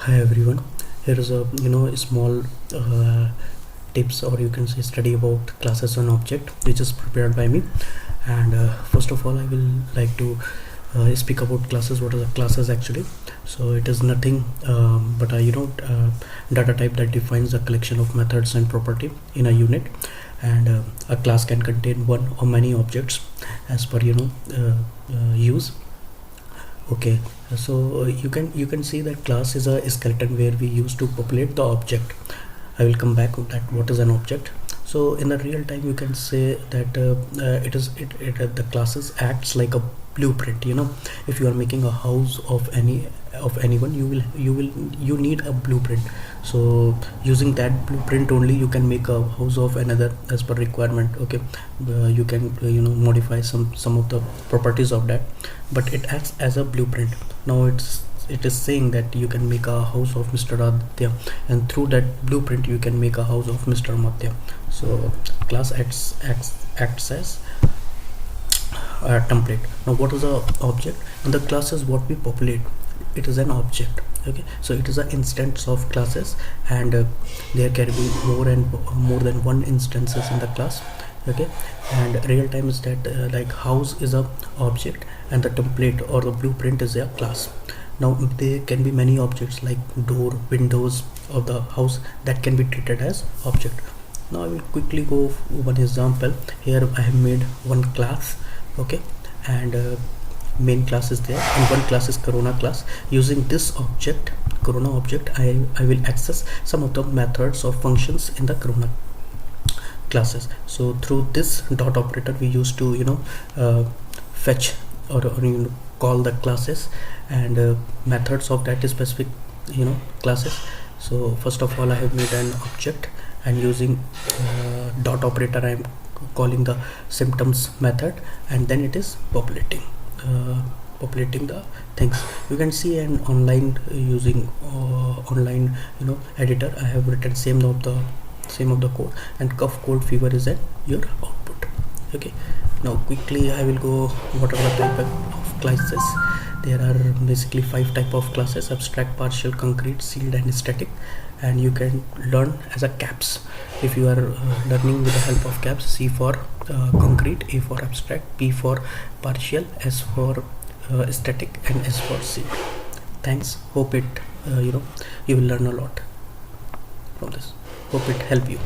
Hi everyone. Here is a small tips, or you can say study about classes on object, which is prepared by me. And first of all, I will like to speak about classes. What are the classes actually? So it is nothing but a data type that defines a collection of methods and property in a unit. And a class can contain one or many objects as per use. Okay, so you can see that class is a skeleton where we use to populate the object. I will come back to that what is an object. So in the real time you can say that the classes acts like a blueprint. If you are making a house of anyone, you need a blueprint. So using that blueprint only you can make a house of another as per requirement. Okay, you can modify some of the properties of that, but it acts as a blueprint. Now it is saying that you can make a house of Mr. Aditya, and through that blueprint you can make a house of Mr. Matya. So class acts as a template. Now what is a object? And the class is what we populate. It is an object. Okay, so it is an instance of classes, and there can be more than one instances in the class. Okay, and real time is that like house is a object and the template or the blueprint is a class. Now there can be many objects like door, windows of the house that can be treated as object. Now I will quickly go one example. Here I have made one class. Okay, and main class is there and one class is corona class. Using this object, corona object, I will access some of the methods or functions in the corona classes. So through this dot operator we used to fetch or call the classes and methods of that specific classes. So first of all I have made an object, and using dot operator I am calling the symptoms method, and then it is populating the things. You can see an online using online editor. I have written same of the code, and cough, cold, fever is at your output. Okay, now quickly I will go what are the type of classes. There are basically 5 type of classes: abstract, partial, concrete, sealed, and static. And you can learn as a caps. If you are learning with the help of caps: C for concrete, A for abstract, P for partial, S for static, and S for sealed. Thanks. Hope it you will learn a lot from this. Hope it help you.